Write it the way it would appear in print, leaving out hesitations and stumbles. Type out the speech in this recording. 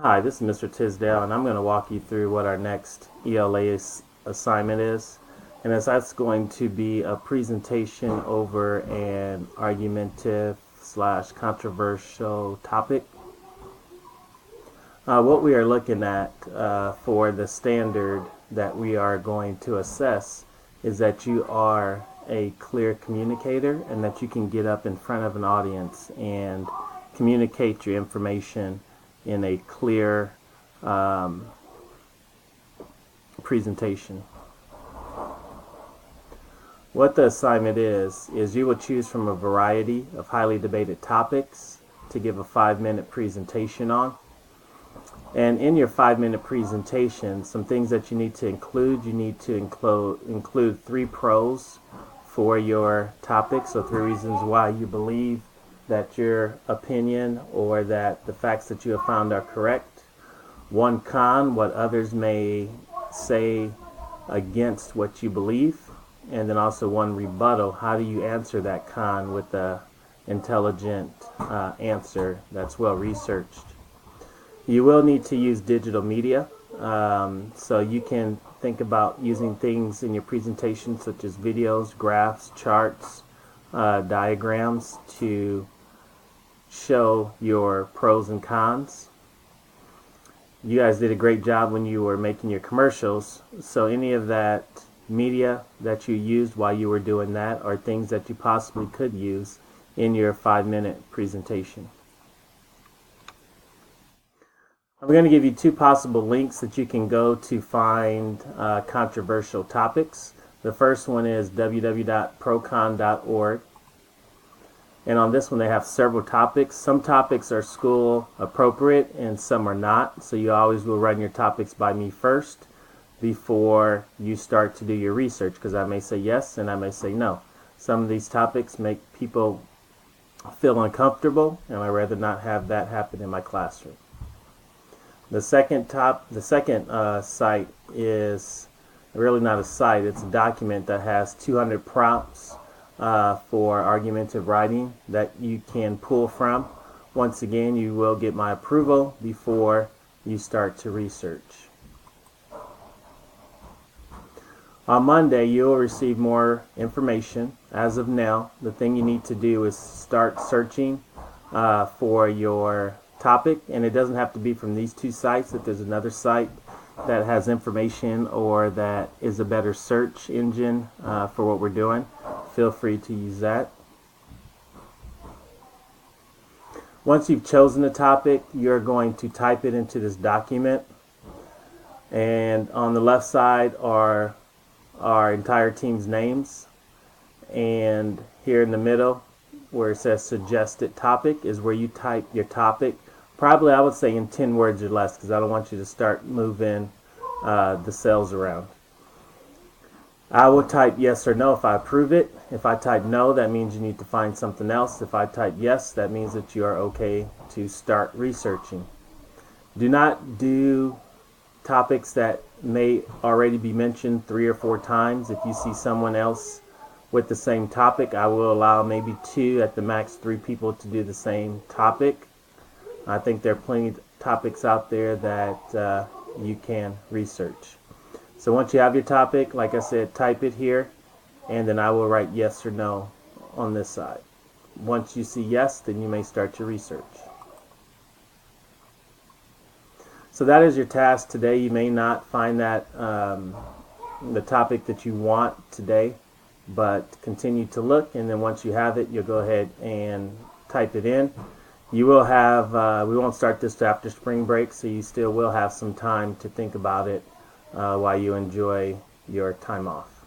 Hi, this is Mr. Tisdale, and I'm going to walk you through what our next ELA assignment is. And that's going to be a presentation over an argumentative slash controversial topic. What we are looking at for the standard that we are going to assess is that you are a clear communicator and that you can get up in front of an audience and communicate your information in a clear presentation. What the assignment is you will choose from a variety of highly debated topics to give a 5-minute presentation on. And in your 5-minute presentation, some things that you need to include 3 pros for your topic, so 3 reasons why you believe that your opinion or that the facts that you have found are correct. 1 con, what others may say against what you believe. And then also 1 rebuttal, how do you answer that con with an intelligent answer that's well researched. You will need to use digital media, so you can think about using things in your presentation such as videos, graphs, charts, diagrams to show your pros and cons. You guys did a great job when you were making your commercials, so any of that media that you used while you were doing that are things that you possibly could use in your 5-minute presentation. I'm going to give you 2 possible links that you can go to find controversial topics. The first one is www.procon.org. And on this one they have several topics. Some topics are school appropriate and some are not. So you always will run your topics by me first before you start to do your research, because I may say yes and I may say no. Some of these topics make people feel uncomfortable, and I'd rather not have that happen in my classroom. The second site is really not a site, it's a document that has 200 prompts for argumentative writing that you can pull from. Once again, you will get my approval before you start to research. On Monday, you will receive more information. As of now, the thing you need to do is start searching for your topic, and it doesn't have to be from these 2 sites. If there's another site that has information or that is a better search engine for what we're doing, feel free to use that. Once you've chosen a topic, you're going to type it into this document, and on the left side are our entire team's names, and here in the middle where it says suggested topic is where you type your topic. Probably I would say in 10 words or less, because I don't want you to start moving the cells around. I will type yes or no if I approve it. If I type no, that means you need to find something else. If I type yes, that means that you are okay to start researching. Do not do topics that may already be mentioned 3 or 4 times. If you see someone else with the same topic, I will allow maybe 2 at the max 3 people to do the same topic. I think there are plenty of topics out there that you can research. So once you have your topic, like I said, type it here, and then I will write yes or no on this side. Once you see yes, then you may start your research. So that is your task today. You may not find that the topic that you want today, but continue to look, and then once you have it, you'll go ahead and type it in. You will have, we won't start this till after spring break, so you still will have some time to think about it while you enjoy your time off.